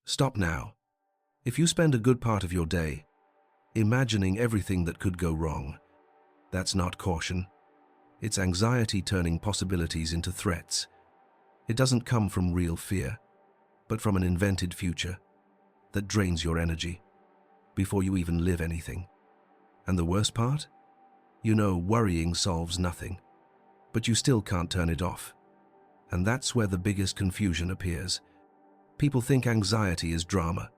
Stop now. If you spend a good part of your day imagining everything that could go wrong, that's not caution. It's anxiety turning possibilities into threats. It doesn't come from real fear, but from an invented future that drains your energy before you even live anything. And the worst part? You know worrying solves nothing, but you still can't turn it off. And that's where the biggest confusion appears. People think anxiety is drama,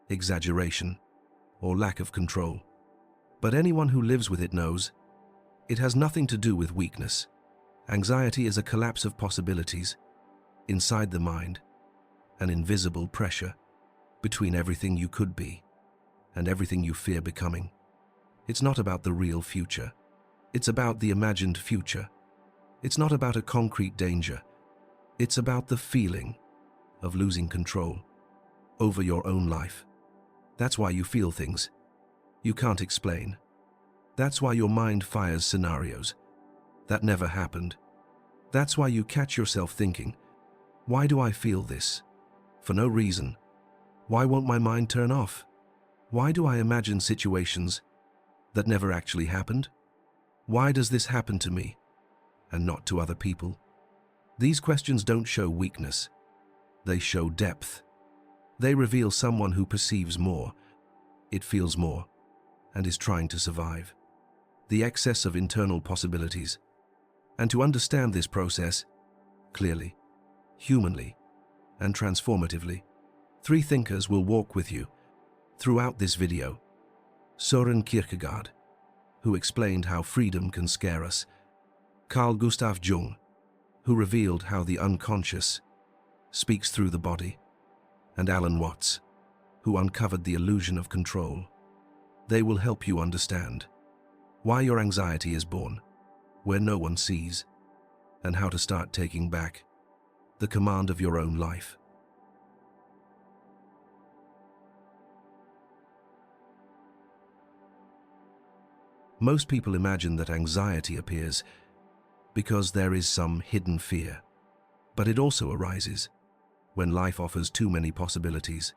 exaggeration, or lack of control. But anyone who lives with it knows it has nothing to do with weakness. Anxiety is a collapse of possibilities inside the mind, an invisible pressure between everything you could be and everything you fear becoming. It's not about the real future. It's about the imagined future. It's not about a concrete danger. It's about the feeling of losing control over your own life. That's why you feel things you can't explain. That's why your mind fires scenarios that never happened. That's why you catch yourself thinking, why do I feel this? For no reason. Why won't my mind turn off? Why do I imagine situations that never actually happened? Why does this happen to me and not to other people? These questions don't show weakness. They show depth. They reveal someone who perceives more, it feels more, and is trying to survive. The excess of internal possibilities. And to understand this process clearly, humanly, and transformatively, three thinkers will walk with you throughout this video. Søren Kierkegaard, who explained how freedom can scare us. Carl Gustav Jung, who revealed how the unconscious speaks through the body. And Alan Watts, who uncovered the illusion of control. They will help you understand why your anxiety is born, where no one sees, and how to start taking back the command of your own life. Most people imagine that anxiety appears because there is some hidden fear, but it also arises when life offers too many possibilities.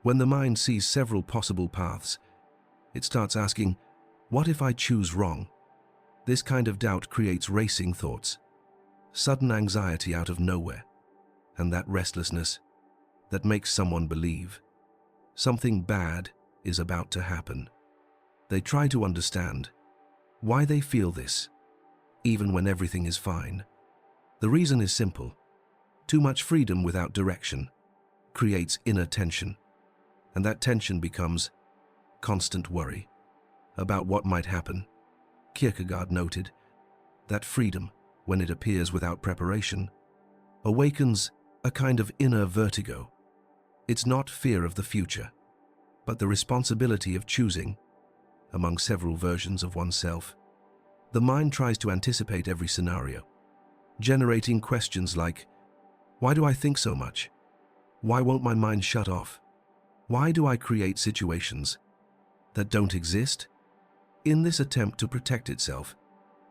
When the mind sees several possible paths, it starts asking, what if I choose wrong? This kind of doubt creates racing thoughts, sudden anxiety out of nowhere, and that restlessness that makes someone believe something bad is about to happen. They try to understand why they feel this, even when everything is fine. The reason is simple. Too much freedom without direction creates inner tension, and that tension becomes constant worry about what might happen. Kierkegaard noted that freedom, when it appears without preparation, awakens a kind of inner vertigo. It's not fear of the future, but the responsibility of choosing among several versions of oneself. The mind tries to anticipate every scenario, generating questions like, why do I think so much? Why won't my mind shut off? Why do I create situations that don't exist? In this attempt to protect itself,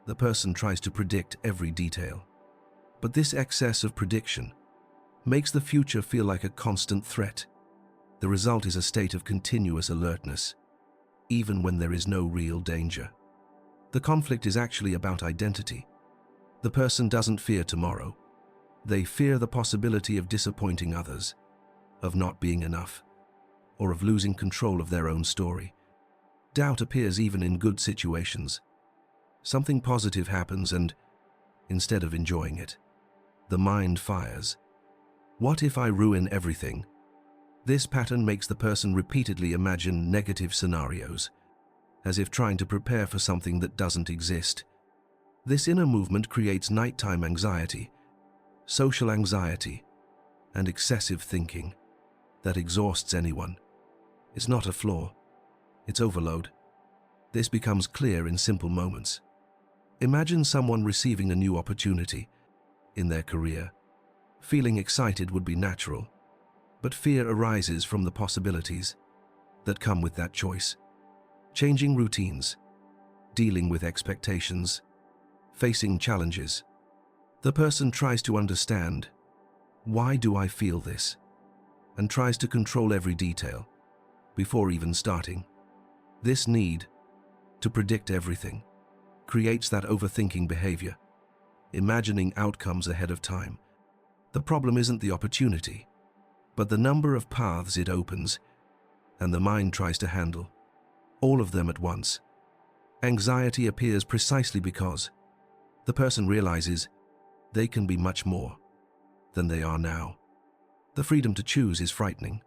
the person tries to predict every detail. But this excess of prediction makes the future feel like a constant threat. The result is a state of continuous alertness, even when there is no real danger. The conflict is actually about identity. The person doesn't fear tomorrow. They fear the possibility of disappointing others, of not being enough, or of losing control of their own story. Doubt appears even in good situations. Something positive happens and, instead of enjoying it, the mind fires. What if I ruin everything? This pattern makes the person repeatedly imagine negative scenarios, as if trying to prepare for something that doesn't exist. This inner movement creates nighttime anxiety, social anxiety, and excessive thinking that exhausts anyone. It's not a flaw, it's overload. This becomes clear in simple moments. Imagine someone receiving a new opportunity in their career. Feeling excited would be natural, but fear arises from the possibilities that come with that choice. Changing routines, dealing with expectations, facing challenges. The person tries to understand, why do I feel this? and tries to control every detail before even starting. This need to predict everything creates that overthinking behavior, imagining outcomes ahead of time. The problem isn't the opportunity, but the number of paths it opens, and the mind tries to handle all of them at once. Anxiety appears precisely because the person realizes they can be much more than they are now. The freedom to choose is frightening,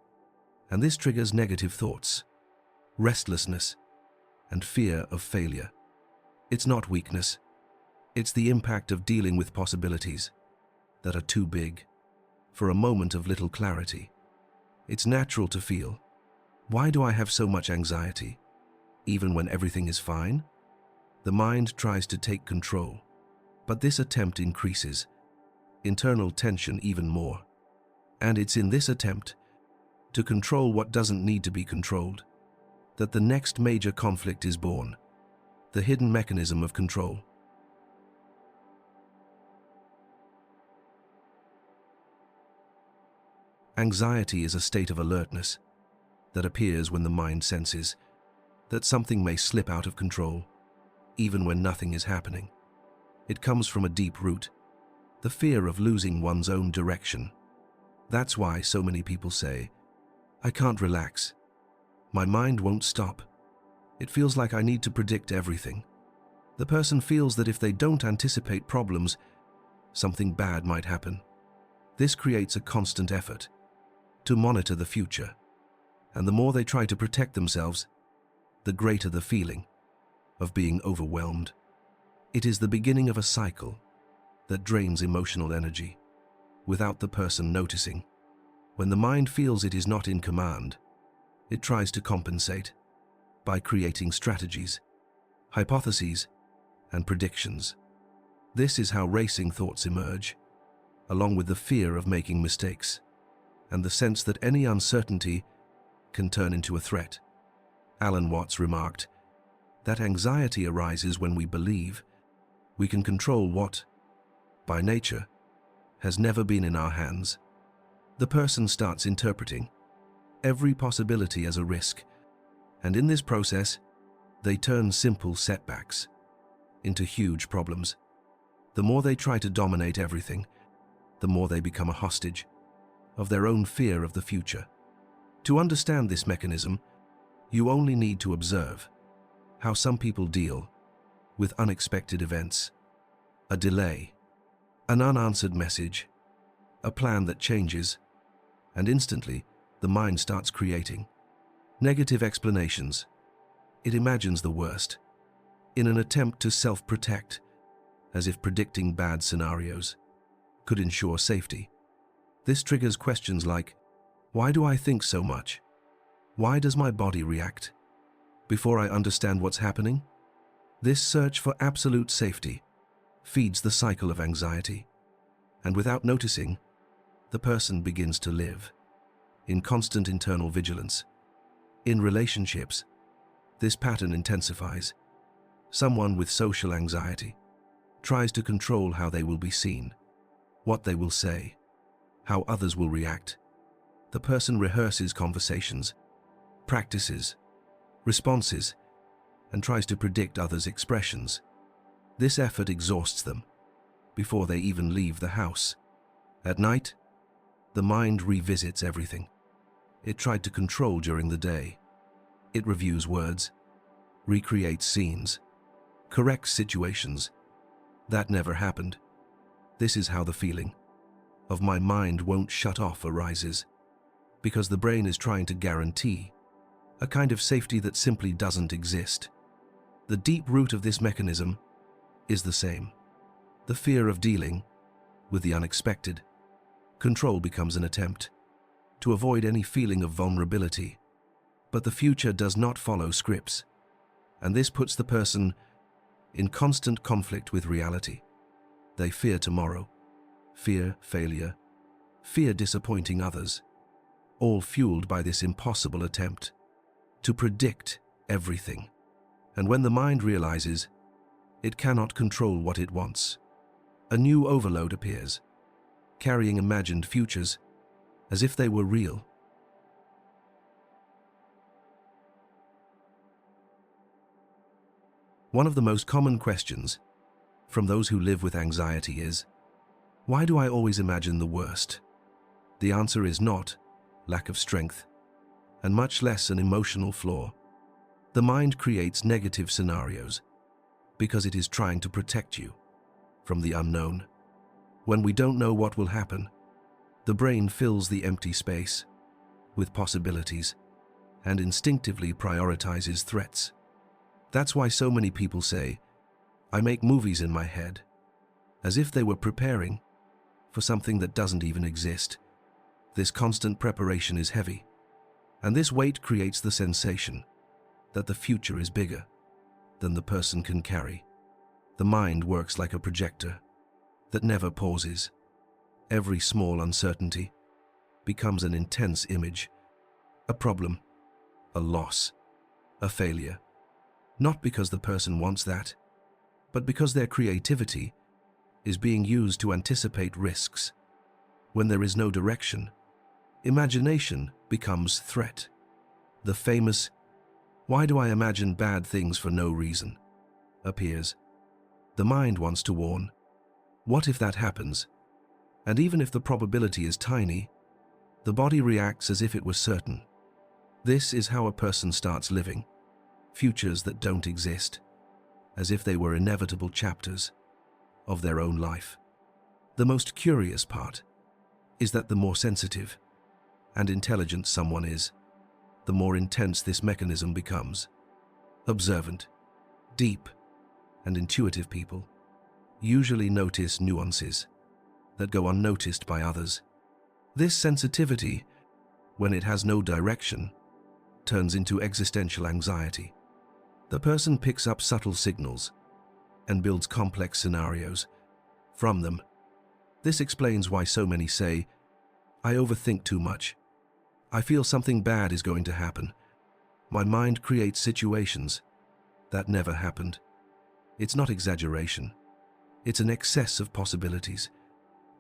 and this triggers negative thoughts, restlessness, and fear of failure. It's not weakness. It's the impact of dealing with possibilities that are too big for a moment of little clarity. It's natural to feel, why do I have so much anxiety, even when everything is fine? The mind tries to take control, but this attempt increases internal tension even more. And it's in this attempt to control what doesn't need to be controlled that the next major conflict is born, the hidden mechanism of control. Anxiety is a state of alertness that appears when the mind senses that something may slip out of control, even when nothing is happening. It comes from a deep root, the fear of losing one's own direction. That's why so many people say, I can't relax. My mind won't stop. It feels like I need to predict everything. The person feels that if they don't anticipate problems, something bad might happen. This creates a constant effort to monitor the future, and the more they try to protect themselves, the greater the feeling of being overwhelmed. It is the beginning of a cycle that drains emotional energy without the person noticing. When the mind feels it is not in command, it tries to compensate by creating strategies, hypotheses, and predictions. This is how racing thoughts emerge, along with the fear of making mistakes and the sense that any uncertainty can turn into a threat. Alan Watts remarked that anxiety arises when we believe we can control what, by nature, has never been in our hands. The person starts interpreting every possibility as a risk, and in this process, they turn simple setbacks into huge problems. The more they try to dominate everything, the more they become a hostage of their own fear of the future. To understand this mechanism, you only need to observe how some people deal with unexpected events, a delay, an unanswered message, a plan that changes, and instantly the mind starts creating negative explanations. It imagines the worst in an attempt to self-protect, as if predicting bad scenarios could ensure safety. This triggers questions like, why do I think so much? Why does my body react before I understand what's happening? This search for absolute safety feeds the cycle of anxiety, and without noticing, the person begins to live in constant internal vigilance. In relationships, this pattern intensifies. Someone with social anxiety tries to control how they will be seen, what they will say, how others will react. The person rehearses conversations, practices responses, and tries to predict others' expressions. This effort exhausts them before they even leave the house. At night, the mind revisits everything it tried to control during the day. It reviews words, recreates scenes, corrects situations that never happened. This is how the feeling of my mind won't shut off arises, because the brain is trying to guarantee a kind of safety that simply doesn't exist. The deep root of this mechanism is the same: the fear of dealing with the unexpected. Control becomes an attempt to avoid any feeling of vulnerability, but the future does not follow scripts, and this puts the person in constant conflict with reality. They fear tomorrow, fear failure, fear disappointing others, all fueled by this impossible attempt to predict everything. And when the mind realizes it cannot control what it wants, a new overload appears, carrying imagined futures as if they were real. One of the most common questions from those who live with anxiety is, why do I always imagine the worst? The answer is not lack of strength, and much less an emotional flaw. The mind creates negative scenarios because it is trying to protect you from the unknown. When we don't know what will happen, the brain fills the empty space with possibilities and instinctively prioritizes threats. That's why so many people say, I make movies in my head, as if they were preparing for something that doesn't even exist. This constant preparation is heavy, and this weight creates the sensation that the future is bigger than the person can carry. The mind works like a projector that never pauses. Every small uncertainty becomes an intense image, a problem, a loss, a failure. Not because the person wants that, but because their creativity is being used to anticipate risks. When there is no direction, imagination becomes threat. The famous, "Why do I imagine bad things for no reason?" appears. The mind wants to warn, what if that happens? And even if the probability is tiny, the body reacts as if it was certain. This is how a person starts living futures that don't exist, as if they were inevitable chapters of their own life. The most curious part is that the more sensitive and intelligent someone is, the more intense this mechanism becomes. Observant, deep, and intuitive people usually notice nuances that go unnoticed by others. This sensitivity, when it has no direction, turns into existential anxiety. The person picks up subtle signals and builds complex scenarios from them. This explains why so many say, I overthink too much. I feel something bad is going to happen. My mind creates situations that never happened. It's not exaggeration. It's an excess of possibilities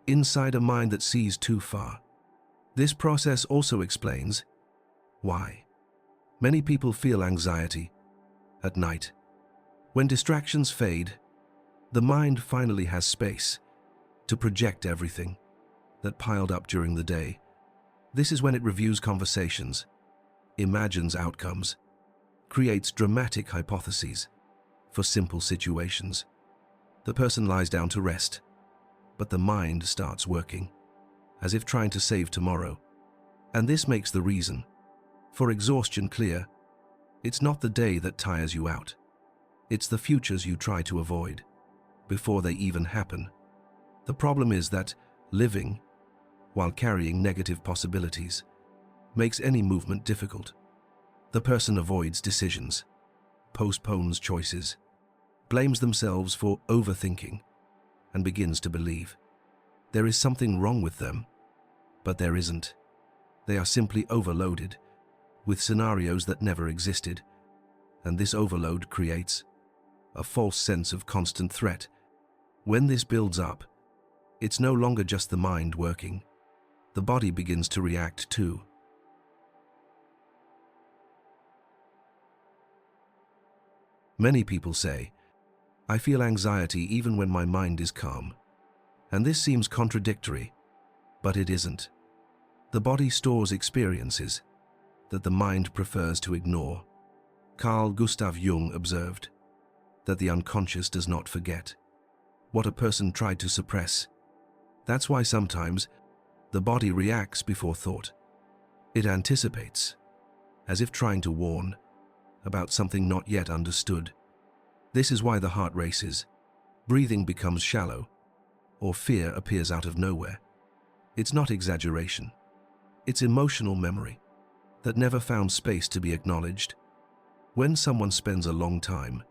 inside a mind that sees too far. This process also explains why many people feel anxiety at night. When distractions fade, the mind finally has space to project everything that piled up during the day. This is when it reviews conversations, imagines outcomes, creates dramatic hypotheses for simple situations. The person lies down to rest, but the mind starts working, as if trying to save tomorrow. And this makes the reason for exhaustion clear. It's not the day that tires you out. It's the futures you try to avoid before they even happen. The problem is that living while carrying negative possibilities makes any movement difficult. The person avoids decisions, postpones choices, blames themselves for overthinking, and begins to believe there is something wrong with them, but there isn't. They are simply overloaded with scenarios that never existed, and this overload creates a false sense of constant threat. When this builds up, it's no longer just the mind working. The body begins to react too. Many people say, I feel anxiety even when my mind is calm. And this seems contradictory, but it isn't. The body stores experiences that the mind prefers to ignore. Carl Gustav Jung observed that the unconscious does not forget what a person tried to suppress. That's why sometimes the body reacts before thought. It anticipates, as if trying to warn about something not yet understood. This is why the heart races, breathing becomes shallow, or fear appears out of nowhere. It's not exaggeration. It's emotional memory that never found space to be acknowledged. When someone spends a long time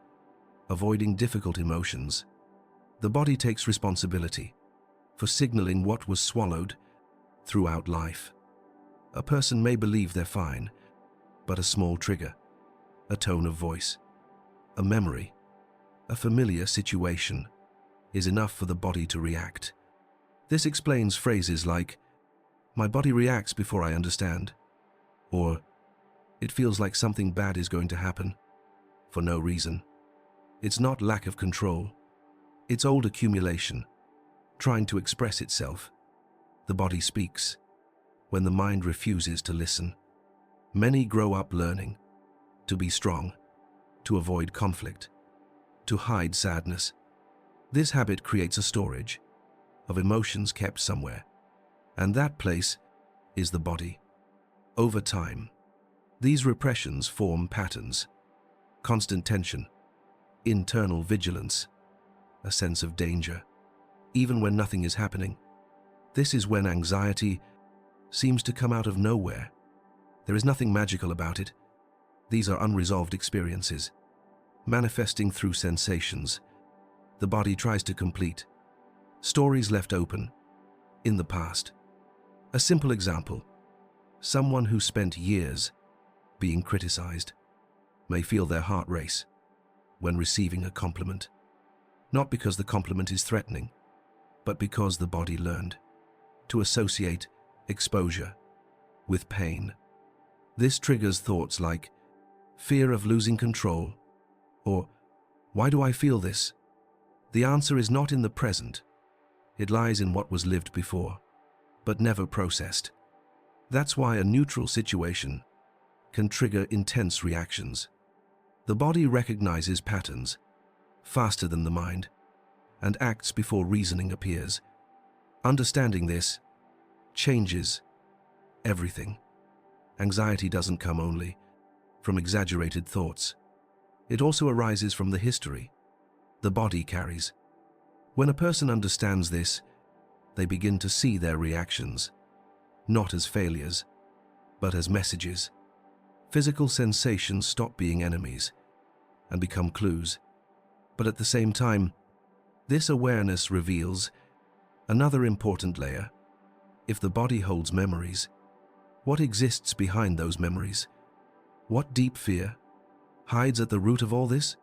avoiding difficult emotions, the body takes responsibility for signaling what was swallowed throughout life. A person may believe they're fine, but a small trigger, a tone of voice, a memory, a familiar situation is enough for the body to react. This explains phrases like, my body reacts before I understand, or it feels like something bad is going to happen for no reason. It's not lack of control. It's old accumulation, trying to express itself. The body speaks when the mind refuses to listen. Many grow up learning to be strong, to avoid conflict, to hide sadness. This habit creates a storage of emotions kept somewhere, and that place is the body. Over time, these repressions form patterns: constant tension, internal vigilance, a sense of danger, even when nothing is happening. This is when anxiety seems to come out of nowhere. There is nothing magical about it. These are unresolved experiences, manifesting through sensations the body tries to complete, stories left open in the past. A simple example: someone who spent years being criticized may feel their heart race when receiving a compliment, not because the compliment is threatening, but because the body learned to associate exposure with pain. This triggers thoughts like fear of losing control, or why do I feel this? The answer is not in the present. It lies in what was lived before, but never processed. That's why a neutral situation can trigger intense reactions. The body recognizes patterns faster than the mind and acts before reasoning appears. Understanding this changes everything. Anxiety doesn't come only from exaggerated thoughts. It also arises from the history the body carries. When a person understands this, they begin to see their reactions not as failures, but as messages. Physical sensations stop being enemies and become clues. But at the same time, this awareness reveals another important layer. If the body holds memories, what exists behind those memories? What deep fear hides at the root of all this?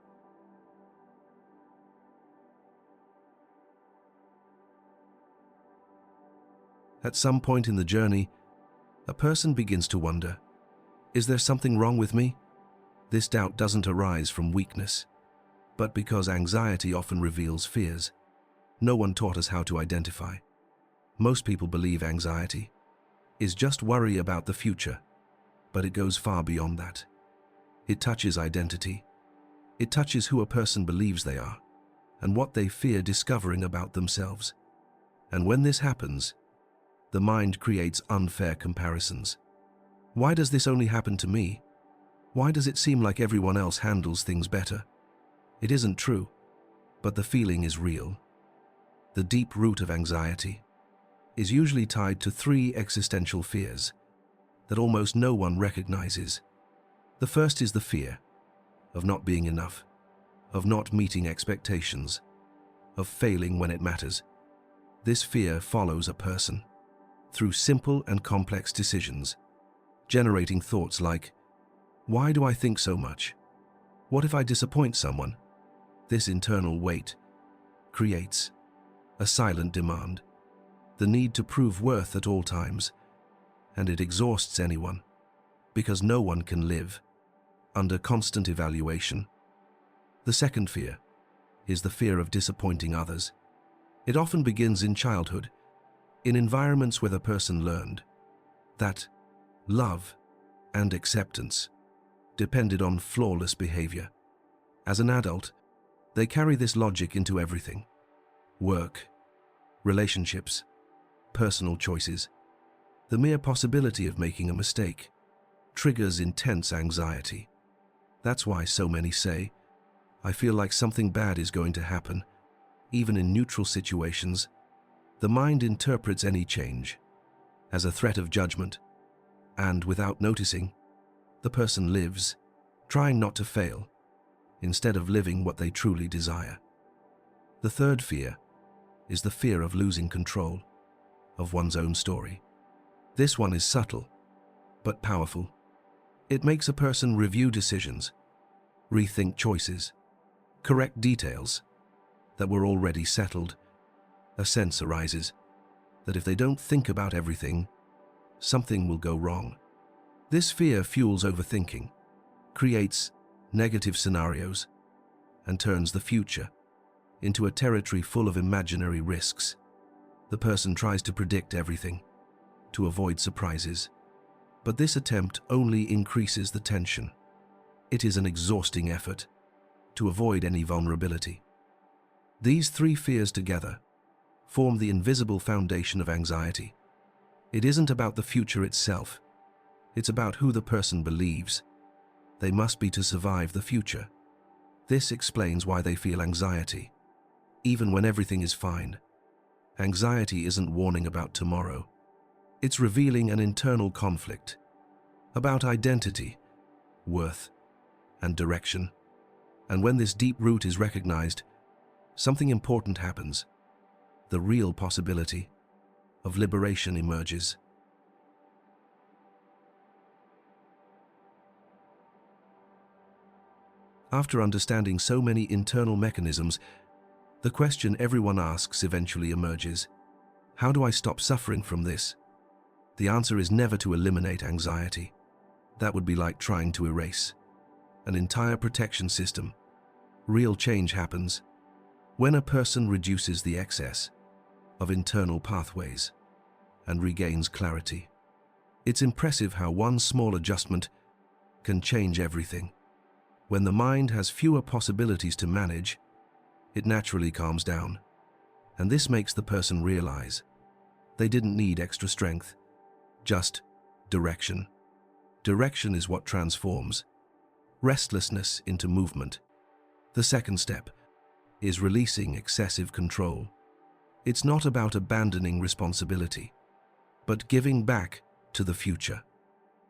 At some point in the journey, a person begins to wonder, is there something wrong with me? This doubt doesn't arise from weakness, but because anxiety often reveals fears no one taught us how to identify. Most people believe anxiety is just worry about the future, but it goes far beyond that. It touches identity. It touches who a person believes they are and what they fear discovering about themselves. And when this happens, the mind creates unfair comparisons. Why does this only happen to me? Why does it seem like everyone else handles things better? It isn't true, but the feeling is real. The deep root of anxiety is usually tied to 3 existential fears that almost no one recognizes. The first is the fear of not being enough, of not meeting expectations, of failing when it matters. This fear follows a person through simple and complex decisions, generating thoughts like, why do I think so much? What if I disappoint someone? This internal weight creates a silent demand, the need to prove worth at all times, and it exhausts anyone because no one can live under constant evaluation. The second fear is the fear of disappointing others. It often begins in childhood, in environments where the person learned that love and acceptance depended on flawless behavior. As an adult, they carry this logic into everything: work, relationships, personal choices. The mere possibility of making a mistake triggers intense anxiety. That's why so many say, I feel like something bad is going to happen. Even in neutral situations, the mind interprets any change as a threat of judgment, and without noticing, the person lives, trying not to fail, instead of living what they truly desire. The third fear is the fear of losing control of one's own story. This one is subtle, but powerful. It makes a person review decisions, rethink choices, correct details that were already settled. A sense arises that if they don't think about everything, something will go wrong. This fear fuels overthinking, creates negative scenarios, and turns the future into a territory full of imaginary risks. The person tries to predict everything, to avoid surprises. But this attempt only increases the tension. It is an exhausting effort to avoid any vulnerability. These three fears together form the invisible foundation of anxiety. It isn't about the future itself. It's about who the person believes they must be to survive the future. This explains why they feel anxiety, even when everything is fine. Anxiety isn't warning about tomorrow. It's revealing an internal conflict about identity, worth, and direction. And when this deep root is recognized, something important happens. The real possibility of liberation emerges. After understanding so many internal mechanisms, the question everyone asks eventually emerges: how do I stop suffering from this? The answer is never to eliminate anxiety. That would be like trying to erase an entire protection system. Real change happens when a person reduces the excess of internal pathways and regains clarity. It's impressive how one small adjustment can change everything. When the mind has fewer possibilities to manage, it naturally calms down. And this makes the person realize they didn't need extra strength, just direction. Direction is what transforms restlessness into movement. The second step is releasing excessive control. It's not about abandoning responsibility, but giving back to the future.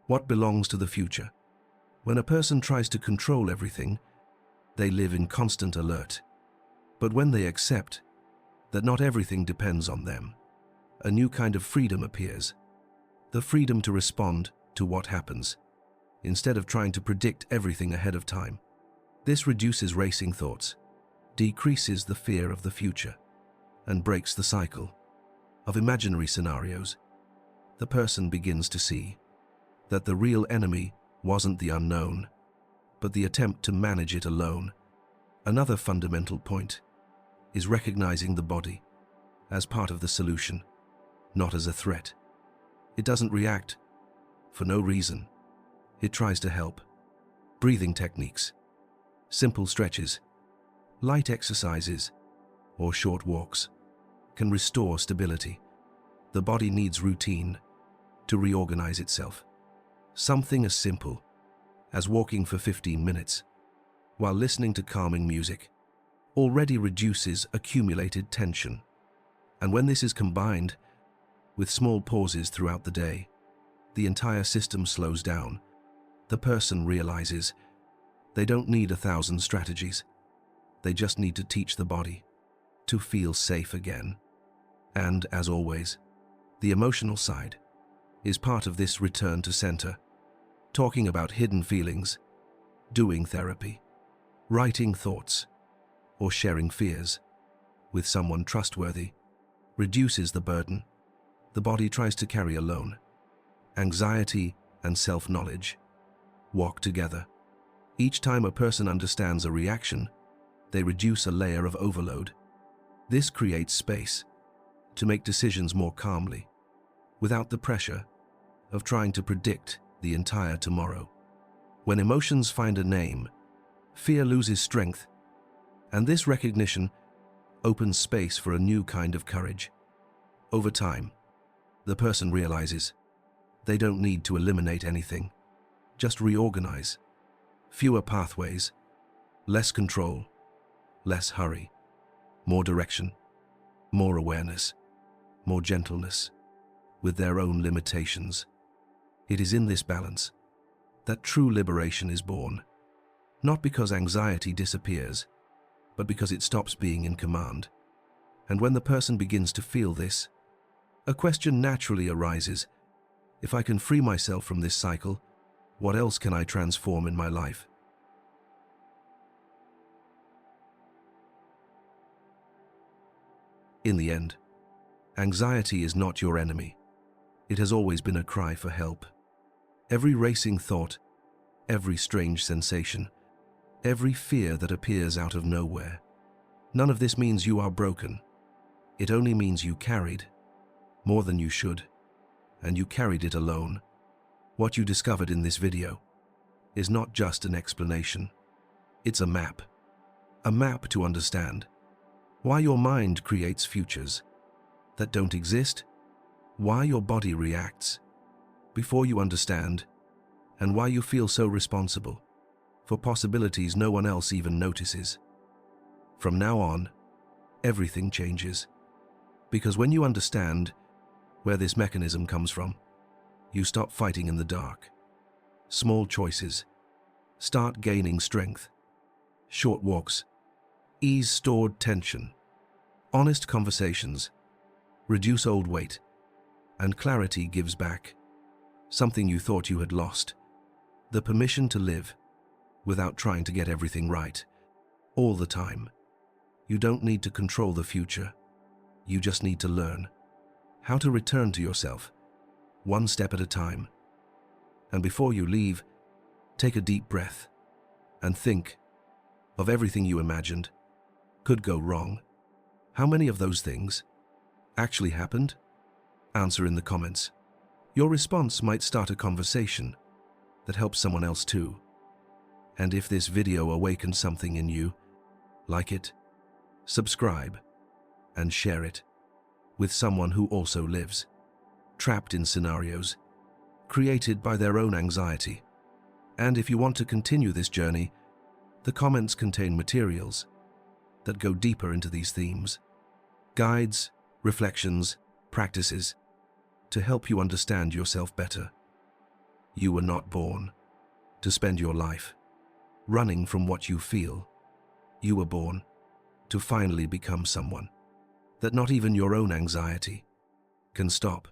What belongs to the future? When a person tries to control everything, they live in constant alert. But when they accept that not everything depends on them, a new kind of freedom appears. The freedom to respond to what happens, instead of trying to predict everything ahead of time. This reduces racing thoughts, decreases the fear of the future, and breaks the cycle of imaginary scenarios. The person begins to see that the real enemy wasn't the unknown, but the attempt to manage it alone. Another fundamental point is recognizing the body as part of the solution, not as a threat. It doesn't react for no reason. It tries to help. Breathing techniques, simple stretches, light exercises, or short walks can restore stability. The body needs routine to reorganize itself. Something as simple as walking for 15 minutes while listening to calming music already reduces accumulated tension. And when this is combined with small pauses throughout the day, the entire system slows down. The person realizes they don't need 1,000 strategies. They just need to teach the body to feel safe again. And, as always, the emotional side is part of this return to center. Talking about hidden feelings, doing therapy, writing thoughts, or sharing fears with someone trustworthy reduces the burden the body tries to carry alone. Anxiety and self-knowledge walk together. Each time a person understands a reaction, they reduce a layer of overload. This creates space to make decisions more calmly, without the pressure of trying to predict the entire tomorrow. When emotions find a name, fear loses strength, and this recognition opens space for a new kind of courage. Over time, the person realizes they don't need to eliminate anything, just reorganize. Fewer pathways, less control, less hurry, more direction, more awareness, more gentleness with their own limitations. It is in this balance that true liberation is born, not because anxiety disappears, but because it stops being in command. And when the person begins to feel this, a question naturally arises: if I can free myself from this cycle, what else can I transform in my life? In the end, anxiety is not your enemy. It has always been a cry for help. Every racing thought, every strange sensation, every fear that appears out of nowhere. None of this means you are broken. It only means you carried more than you should, and you carried it alone. What you discovered in this video is not just an explanation. It's a map to understand why your mind creates futures that don't exist, why your body reacts before you understand, and why you feel so responsible for possibilities no one else even notices. From now on, everything changes. Because when you understand where this mechanism comes from, you stop fighting in the dark. Small choices start gaining strength. Short walks ease stored tension. Honest conversations reduce old weight, and clarity gives back something you thought you had lost: the permission to live without trying to get everything right all the time. You don't need to control the future. You just need to learn how to return to yourself, one step at a time. And before you leave, take a deep breath and think of everything you imagined could go wrong. How many of those things actually happened? Answer in the comments. Your response might start a conversation that helps someone else too. And if this video awakens something in you, like it, subscribe, and share it with someone who also lives trapped in scenarios created by their own anxiety. And if you want to continue this journey, the comments contain materials that go deeper into these themes, guides, reflections, practices to help you understand yourself better. You were not born to spend your life running from what you feel. You were born to finally become someone that not even your own anxiety can stop.